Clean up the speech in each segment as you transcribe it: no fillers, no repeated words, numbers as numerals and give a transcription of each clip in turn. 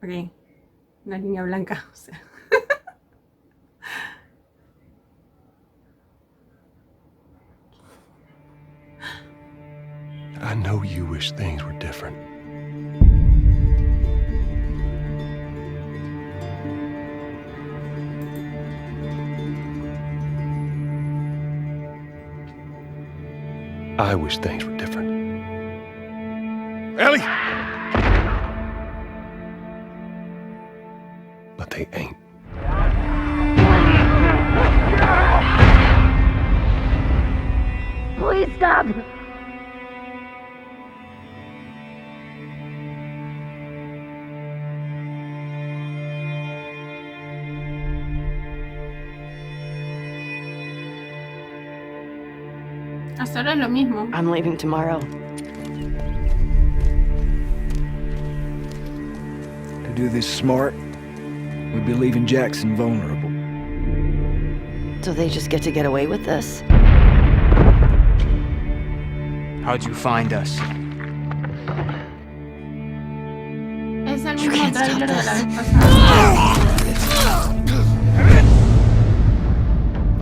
Ok. Una línea blanca, o sea. I know you wish things were different. I wish things were different. Ellie! But they ain't. Please stop! Hasta ahora es lo mismo. I'm leaving tomorrow. To do this smart, we'd be leaving Jackson vulnerable. So they just get to get away with this? How'd you find us? Es el You mismo can't stop trailer de la this. vez pasada.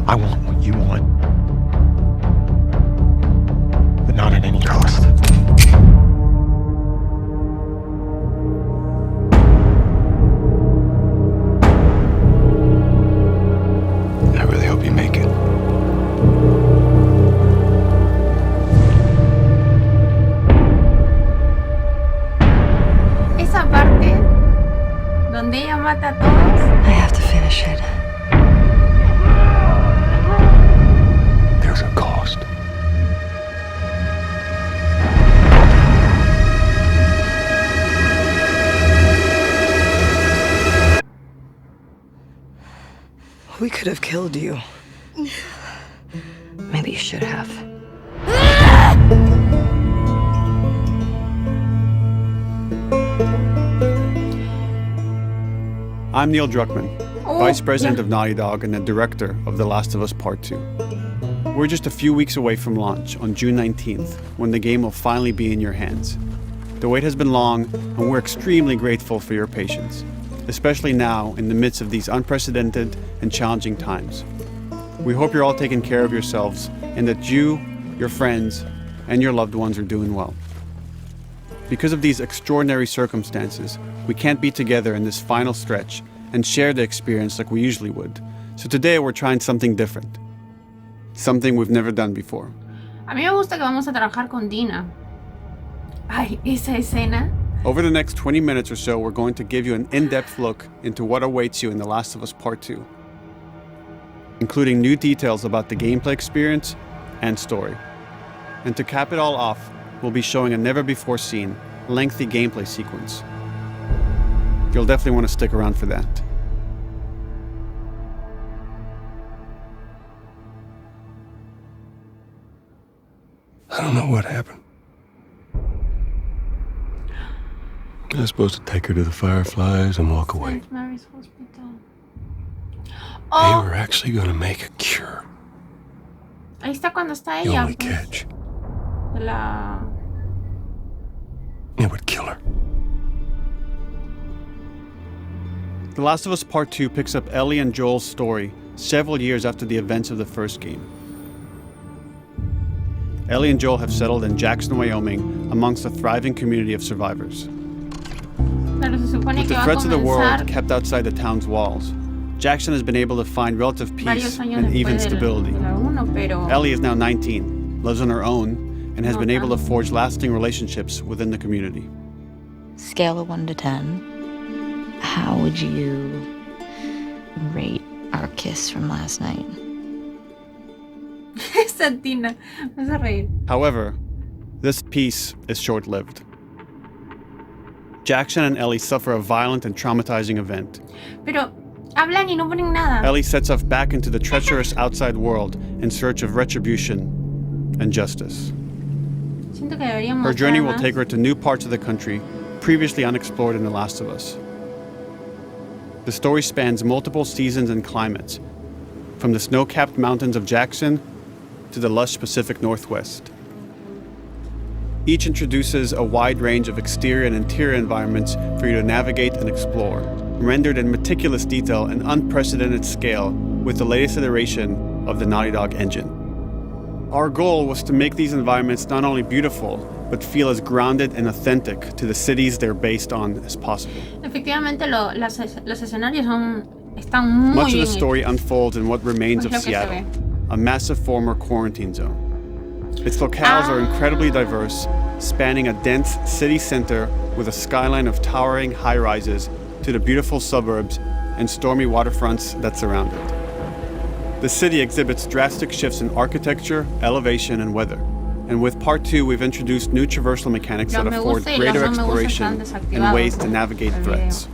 I want what you want. But not at any cost. I really hope you make it. Esa parte donde ella mata a todos. I have to finish it. There's a cost. We could have killed you. Maybe you should have. I'm Neil Druckmann, Oh, Vice President yeah. of Naughty Dog and the Director of The Last of Us Part 2. We're just a few weeks away from launch on June 19th, when the game will finally be in your hands. The wait has been long, and we're extremely grateful for your patience, especially now in the midst of these unprecedented and challenging times. We hope you're all taking care of yourselves and that you, your friends, and your loved ones are doing well. Because of these extraordinary circumstances, we can't be together in this final stretch and share the experience like we usually would. So today we're trying something different. Something we've never done before. A mí me gusta que vamos a trabajar con Dina. Ay, esa escena. Over the next 20 minutes or so, we're going to give you an in-depth look into what awaits you in The Last of Us Part 2, including new details about the gameplay experience and story. And to cap it all off, we'll be showing a never-before-seen, lengthy gameplay sequence. You'll definitely want to stick around for that. I don't know what happened. I was supposed to take her to the Fireflies and walk away. St. Mary's Hospital. They Oh, were actually going to make a cure. ahí está cuando está The ella. only Pues, catch, de la... it would kill her. The Last of Us Part 2 picks up Ellie and Joel's story several years after the events of the first game. Ellie and Joel have settled in Jackson, Wyoming, amongst a thriving community of survivors. Claro, se supone With que the va a threats of the world comenzar kept outside the town's walls, Jackson has been able to find relative peace varios años and even después stability. de la 1, pero... Ellie is now 19, lives on her own, and has No been able to tanto. forge lasting relationships within the community. Scale of 1 to 10, how would you rate our kiss from last night? Esa Dina. Me hace reír. However, this peace is short-lived. Jackson and Ellie suffer a violent and traumatizing event. Pero hablan y no ponen nada. Ellie sets off back into the treacherous outside world in search of retribution and justice. Siento que deberíamos Her journey mostrar will más. take her to new parts of the country previously unexplored in The Last of Us. The story spans multiple seasons and climates, from the snow-capped mountains of Jackson to the lush Pacific Northwest. Each introduces a wide range of exterior and interior environments for you to navigate and explore, rendered in meticulous detail and unprecedented scale with the latest iteration of the Naughty Dog engine. Our goal was to make these environments not only beautiful, but feel as grounded and authentic to the cities they're based on as possible. Efectivamente, los escenarios están muy Much of bien the story hechos. unfolds in what remains Es of lo que se Seattle, ve. a massive former quarantine zone. Its locales are incredibly diverse, spanning a dense city center with a skyline of towering high-rises to the beautiful suburbs and stormy waterfronts that surround it. The city exhibits drastic shifts in architecture, elevation, and weather. And with Part 2, we've introduced new traversal mechanics that Los me afford gusta y greater los no me gusta están exploration and ways to desactivados navigate del threats.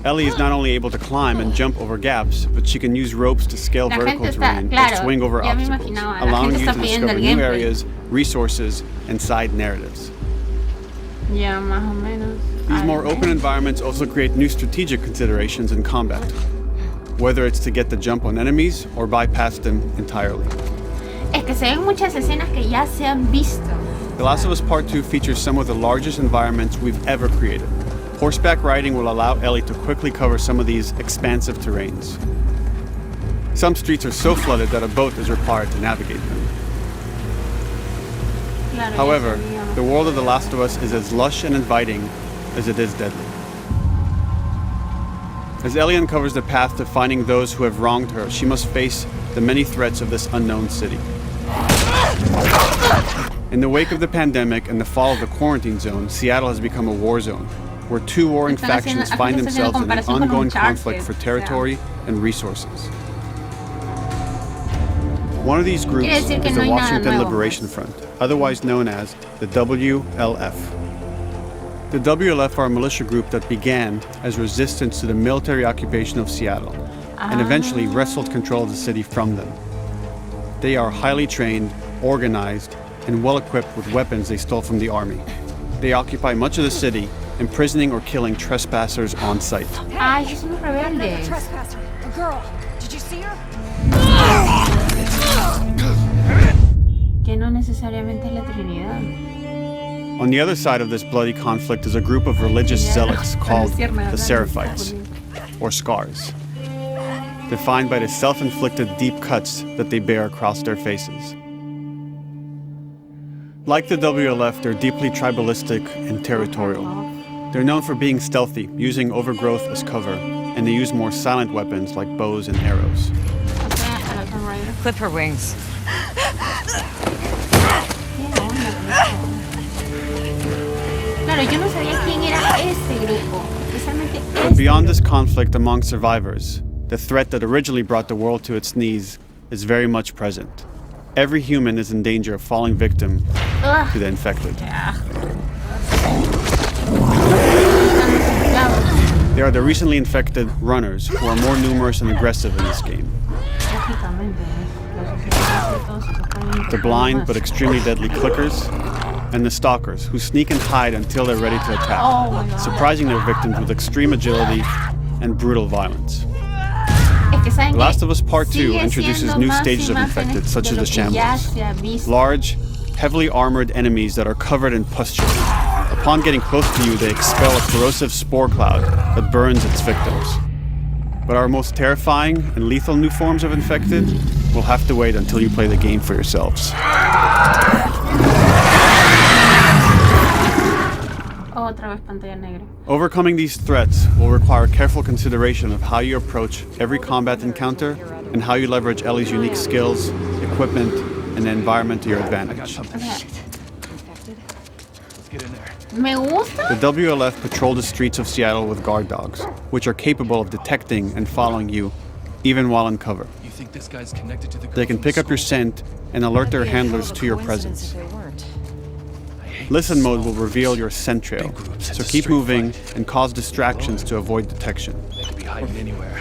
Ellie is not only able to climb and jump over gaps, but she can use ropes to scale La vertical gente está, terrain or claro, swing over ya me obstacles, imaginaba, la allowing gente you está to pidiendo discover el new gameplay. areas, resources, and side narratives. Ya, más o menos. These Ay, more ay. open environments also create new strategic considerations in combat, whether it's to get the jump on enemies or bypass them entirely. Es que se ven muchas escenas que ya se han visto. The Last of Us Part 2 features some of the largest environments we've ever created. Horseback riding will allow Ellie to quickly cover some of these expansive terrains. Some streets are so flooded that a boat is required to navigate them. Claro, ya However, sabíamos. the world of The Last of Us is as lush and inviting as it is deadly. As Ellie uncovers the path to finding those who have wronged her, she must face the many threats of this unknown city. In the wake of the pandemic and the fall of the quarantine zone, Seattle has become a war zone, where two warring Están factions haciendo- find aquí están haciendo themselves in an comparación con ongoing Uncharted, conflict for o sea. territory and resources. One of these groups Quiere decir que is no the hay nada Washington nuevo, Liberation pues. Front, otherwise known as the WLF. The WLF are a militia group that began as resistance to the military occupation of Seattle and eventually wrestled control of the city from them. They are highly trained, organized, and well-equipped with weapons they stole from the army. They occupy much of the city, imprisoning or killing trespassers on sight. Ay, esos son los rebeldes. Trespasser, a girl. Did you see her? Que no necesariamente es la Trinidad. On the other side of this bloody conflict is a group of religious zealots called the Seraphites, or Scars, defined by the self-inflicted deep cuts that they bear across their faces. Like the WLF, they're deeply tribalistic and territorial. They're known for being stealthy, using overgrowth as cover, and they use more silent weapons like bows and arrows. O sea, a la Tomb Raider. Clip her wings. ¿Qué onda con eso? Claro, yo no sabía quién era este grupo. Especialmente But este beyond this grupo. conflict among survivors, the threat that originally brought the world to its knees is very much present. Every human is in danger of falling victim Ugh, to the infected. qué asco. Están los esclavos, They are the recently infected runners who are more numerous and aggressive in this game. lógicamente. Los esclavos todos se están The blind but extremely deadly clickers, and the stalkers who sneak and hide until they're ready to attack, Oh my God. surprising their victims with extreme agility and brutal violence. Es que saben The Last of Us Part 2 sigue introduces siendo new más stages of imágenes infected, such de as lo the que ya shamblers. se ha visto. Large, heavily armored enemies that are covered in pustule. Upon getting close to you, they expel a corrosive spore cloud that burns its victims. But our most terrifying and lethal new forms of infected will have to wait until you play the game for yourselves. Otra vez pantalla negra. Overcoming these threats will require careful consideration of how you approach every combat encounter and how you leverage Ellie's unique skills, equipment, and the environment to your advantage. O sea, me gusta. The WLF patrol the streets of Seattle with guard dogs, which are capable of detecting and following you, even while in cover. You think this guy's connected to the They can pick up your scent and alert their handlers to your presence. Listen mode will reveal your scent trail, so keep moving and cause distractions to avoid detection. They could be hiding anywhere.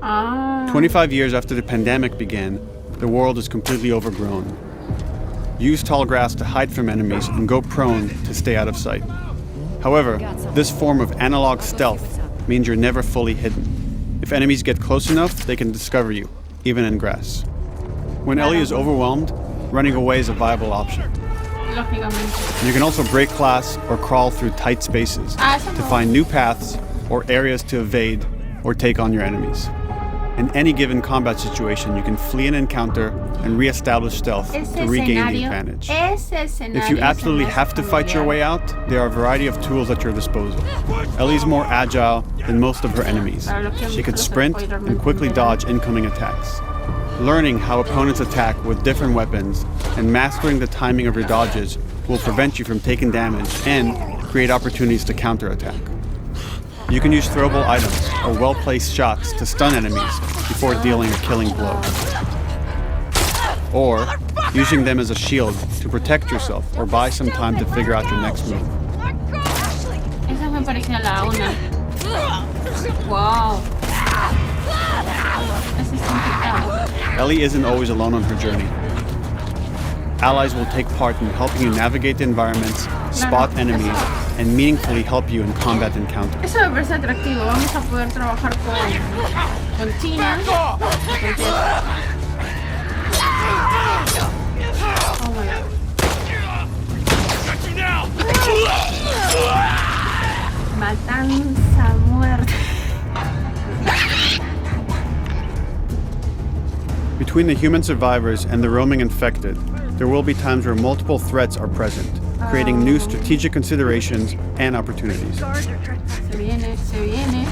Ah, 25 years after the pandemic began, the world is completely overgrown. Use tall grass to hide from enemies and go prone to stay out of sight. However, this form of analog stealth means you're never fully hidden. If enemies get close enough, they can discover you, even in grass. When Ellie is overwhelmed, running away is a viable option. Lógicamente. You can also break class or crawl through tight spaces Eso to no. find new paths or areas to evade or take on your enemies. In any given combat situation, you can flee an encounter and re-establish stealth Ese to regain the escenario, advantage. ese escenario If you se absolutely me hace have to fight your familiar. way out, there are a variety of tools at your disposal. Ellie's more agile than most of her enemies. Para los que han She could visto los sprint spoilers, and quickly entenderán. dodge incoming attacks. Learning how opponents attack with different weapons and mastering the timing of your dodges will prevent you from taking damage and create opportunities to counterattack. You can use throwable items or well-placed shots to stun enemies before dealing a killing blow. Or using them as a shield to protect yourself or buy some time to figure out your next move. Esa me parecía la una. Wow. Ese es complicado. Ellie isn't always alone on her journey. Allies will take part in helping you navigate the environments, spot enemies, and meaningfully help you in combat encounters. Eso me parece atractivo. Vamos a poder trabajar con Tina. Porque... Oh my God. Matanza, muerte. Between the human survivors and the roaming infected, there will be times where multiple threats are present, creating new strategic considerations and opportunities. Se viene, se viene.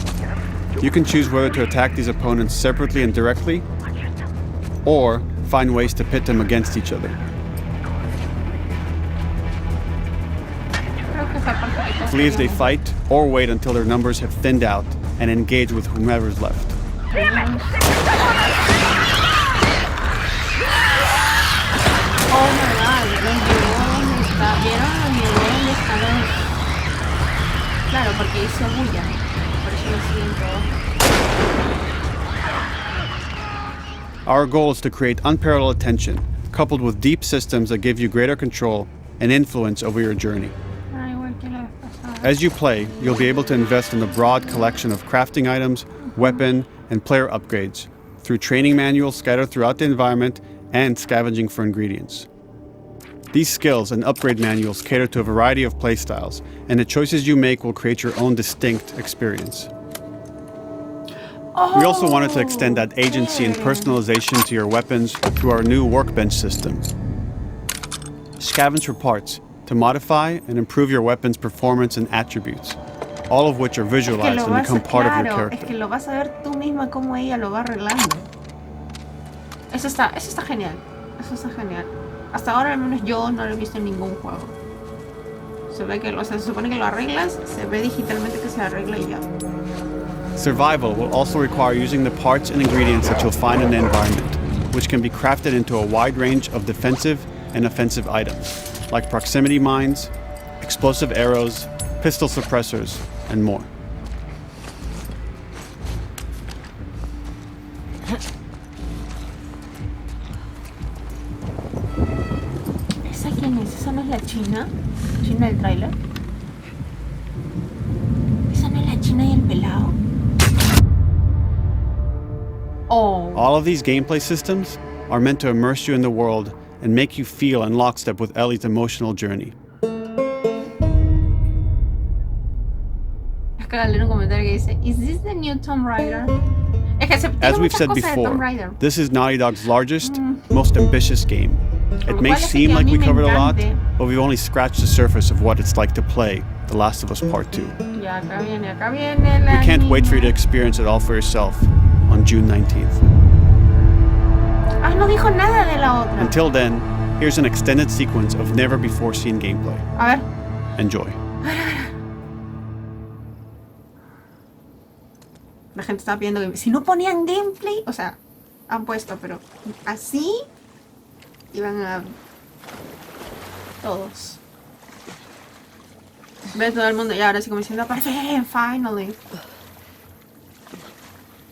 You can choose whether to attack these opponents separately and directly, or find ways to pit them against each other. Creo que esa parte que está Flee as they bien. fight, or wait until their numbers have thinned out and engage with whomever's left. Oh my God, los llevó donde está. ¿Vieron? Los llevó donde están los... Claro, porque hizo bulla. Por eso lo siento. Our goal is to create unparalleled tension, coupled with deep systems that give you greater control and influence over your journey. Ah, igual que la vez pasada. As you play, you'll be able to invest in the broad collection of crafting items, weapon, and player upgrades through training manuals scattered throughout the environment and scavenging for ingredients. These skills and upgrade manuals cater to a variety of playstyles, and the choices you make will create your own distinct experience. We also wanted to extend that agency and personalization to your weapons through our new workbench system. Scavenge for parts to modify and improve your weapon's performance and attributes, all of which are Es que visualized lo and vas become a, part of your claro, es character. que lo vas a ver tú misma cómo ella lo va arreglando. Eso está genial. Eso está genial. Hasta ahora al menos yo no lo he visto en ningún juego. Se ve que, o sea, se supone que lo arreglas, se ve digitalmente que se arregla y ya. Survival will also require using the parts and ingredients that you'll find in the environment, which can be crafted into a wide range of defensive and offensive items, like proximity mines, explosive arrows, pistol suppressors, and more. ¿Esa quién es? ¿Esa no es la china? ¿China del tráiler? ¿Esa no es la china y el pelado? Oh. All of these gameplay systems are meant to immerse you in the world and make you feel in lockstep with Ellie's emotional journey. Acaba de leer un comentario que dice, ¿Is this the new Tomb Raider? Es que se tiene As we've muchas said cosas de Tomb before, Raider. this is Naughty Dog's largest, most ambitious game. It Lo may cual es que seem a like mí we me covered a lot, encante. but we've only scratched the surface of what it's like to play The Last of Us Part 2. Ya, acá viene la We can't wait for you to niña. experience it all for yourself on June 19th. Ah, no dijo nada de la otra. Until then, here's an extended sequence of never-before-seen gameplay. A ver. Enjoy. La gente estaba pidiendo que si no ponían gameplay, o sea, han puesto, pero así iban a todos. Ve todo el mundo y ahora sí como diciendo, por fin, finally.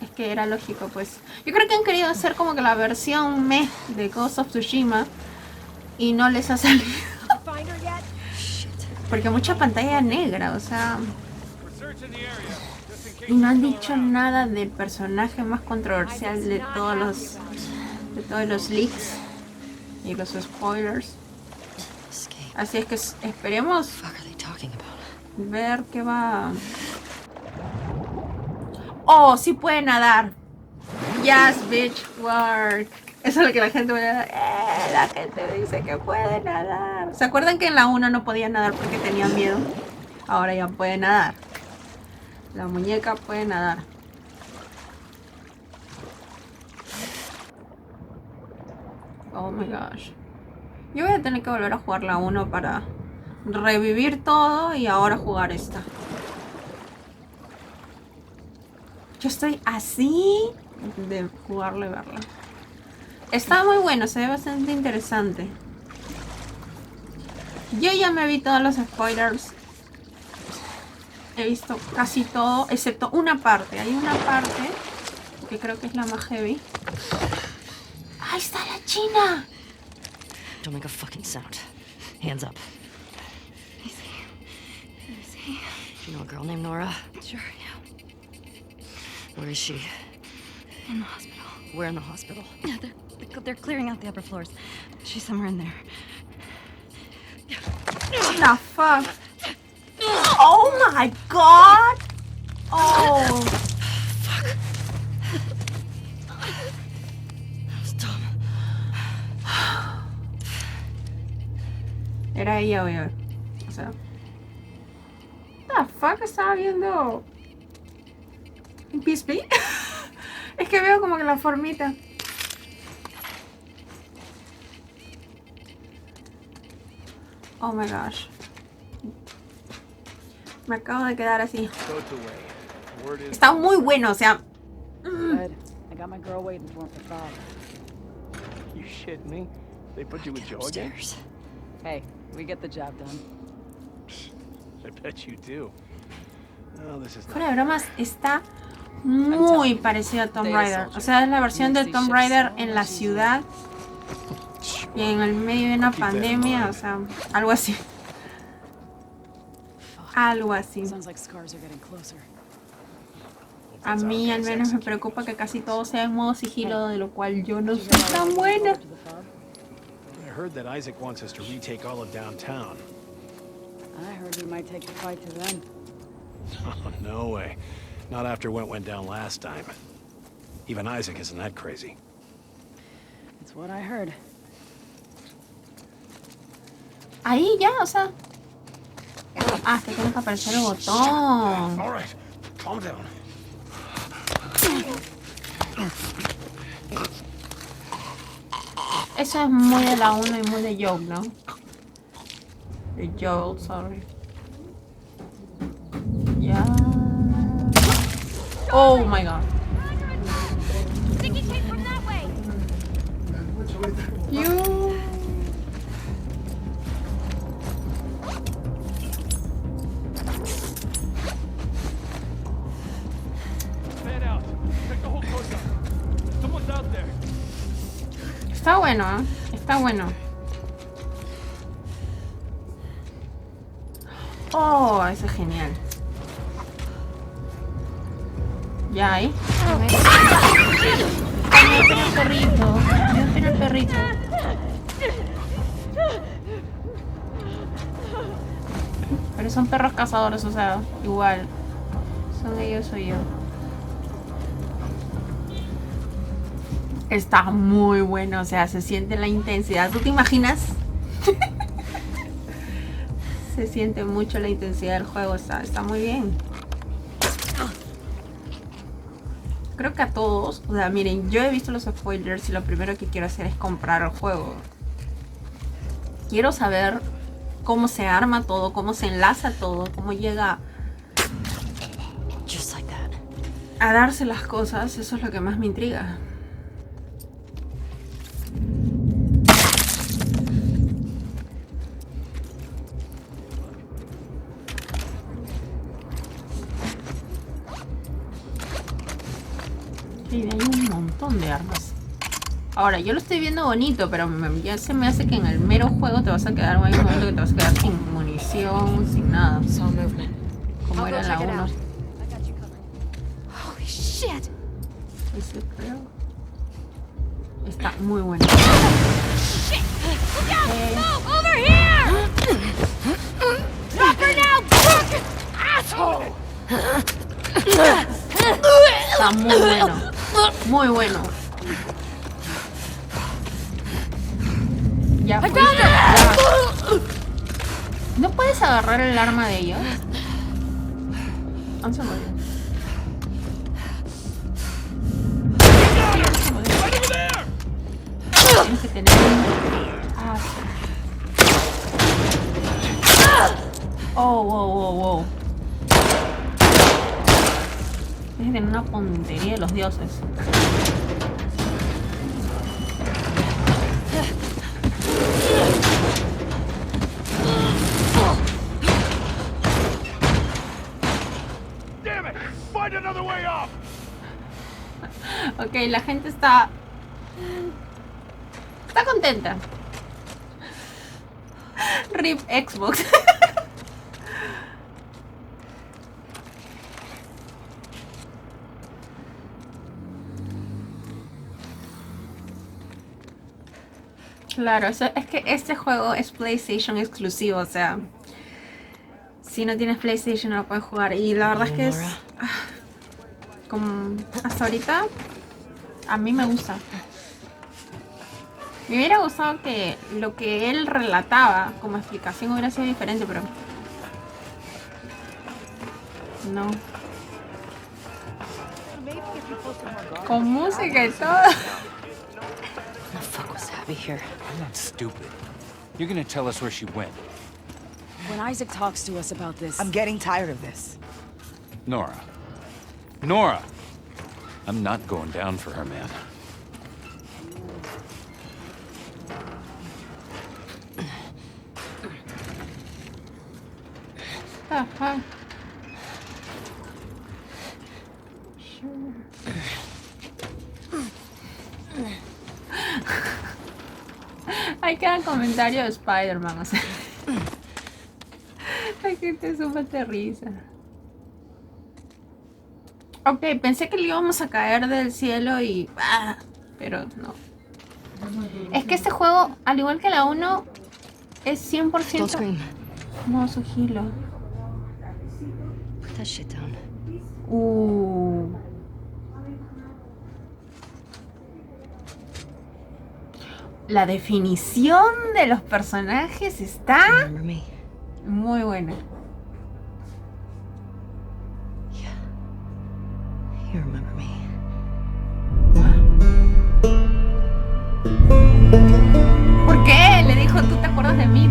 Es que era lógico, pues. Yo creo que han querido hacer como que la versión meh de Ghost of Tsushima y no les ha salido. Porque mucha pantalla negra, o sea. Y no han dicho nada del personaje más controversial de todos los leaks y los spoilers. Escape. Así es que esperemos What are they talking about? ver qué va. Oh, sí puede nadar. Yes, bitch, work. Eso es lo que la gente la gente dice que puede nadar. ¿Se acuerdan que en la 1 no podía nadar porque tenía miedo? Ahora ya puede nadar. La muñeca puede nadar. Oh my gosh. Yo voy a tener que volver a jugar la 1 para revivir todo y ahora jugar esta. Yo estoy así de jugarla y verla. Está muy bueno, se ve bastante interesante. Yo ya me vi todos los spoilers. He visto casi todo, excepto una parte. Hay una parte que creo que es la más heavy. ¡Ahí está la china! Don't make a fucking sound. Hands up. Let me see. You know a girl named Nora? Sure, yeah. Where is she? In the hospital. Where in the hospital? Yeah, they're clearing out the upper floors. She's somewhere in there. What the fuck? Oh my god! Oh. Fuck. Stop. Era ella, oye. O sea. What the fuck, estaba viendo. ¿En PSP? Es que veo como que la formita. Oh my gosh. Me acabo de quedar así. Está muy bueno, o sea. Ed, I got my girl waiting for him for 5. You shit me? They put you with Joe again? Upstairs. Hey, we get the job done. I bet you do. No, this is Fuera de bromas, está muy parecido a Tomb Raider. O sea, es la versión de Tomb Raider en la ciudad y en el medio de una pandemia, o sea, algo así. Algo así. Sounds like scars are getting closer. A mí al menos me preocupa que casi todo sea en modo sigilo, de lo cual yo no soy tan buena. I heard that Isaac wants us to retake all of downtown. I heard we might take the fight to them. Oh, no way. Not after what went down last time. Even Isaac isn't that crazy. That's what I heard. Ahí ya, o sea. Ah, es que tiene que aparecer el botón. All right, calm down. Eso es muy de la 1 y muy de Joel, ¿no? De Joel, sorry. Ya. Oh my god. Sticky tape from that way. You. Man out. Check the whole course out. Someone's out there. Está bueno, ¿eh? Está bueno. Oh, eso es genial. Ya ahí. Ay, me tiene el perrito. Me tiene el perrito. Pero son perros cazadores, o sea, igual. Son ellos o yo. Está muy bueno, o sea, se siente la intensidad. ¿Tú te imaginas? Se siente mucho la intensidad del juego, está muy bien. Creo que a todos, o sea, miren, yo he visto los spoilers y lo primero que quiero hacer es comprar el juego. Quiero saber cómo se arma todo, cómo se enlaza todo, cómo llega Just like that. a darse las cosas. Eso es lo que más me intriga. Sí, hay un montón de armas. Ahora, yo lo estoy viendo bonito, pero ya se me hace que en el mero juego te vas a quedar, hay un momento que te vas a quedar sin munición, sin nada. Como era en la 1. Holy shit! Ese creo. Está muy bueno. Shit! Look out! No! Over here! Drop her now, crook! Asshole! Está muy bueno. Muy bueno. Ya, pues, ya. ¿No puedes agarrar el arma de ellos? Se murió. Tienes que tener un... Oh, wow. Tienes que tener una puntería de los dioses. Ok, la gente está contenta. RIP Xbox. Claro, es que este juego es PlayStation exclusivo, o sea, si no tienes PlayStation no lo puedes jugar. Y la verdad es que es como hasta ahorita a mí me gusta. Me hubiera gustado que lo que él relataba como explicación hubiera sido diferente, pero no. Con música y todo. The fuck was Abby here? I'm not stupid. You're gonna tell us where she went. When Isaac talks to us about this... I'm getting tired of this. Nora. I'm not going down for her, man. Ajá. Hay cada comentario de Spider-Man, o sea. La gente suma de risa. Ok, pensé que le íbamos a caer del cielo y... pero no. Es que este juego, al igual que la 1, es 100%... Don't scream. No, sigilo. Put that shit down. La definición de los personajes está Remember me? muy buena. Yeah. You remember me. ¿Por qué? Le dijo, tú te acuerdas de mí,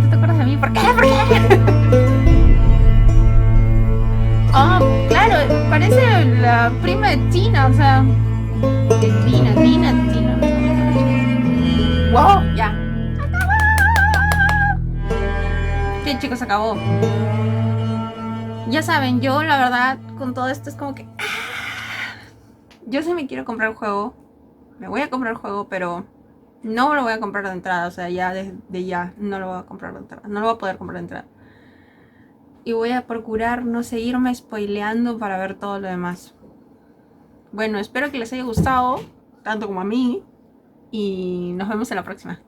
¿Por qué? Claro, parece la prima de Tina, o sea... De Tina. ¡Wow! Ya. ¡Acabó! Sí, chicos, acabó. Ya saben, yo la verdad con todo esto es como que... Yo sí me quiero comprar el juego. Me voy a comprar el juego, pero no lo voy a comprar de entrada. O sea, ya desde ya no lo voy a comprar de entrada. No lo voy a poder comprar de entrada. Y voy a procurar no seguirme spoileando para ver todo lo demás. Bueno, espero que les haya gustado, tanto como a mí. Y nos vemos en la próxima.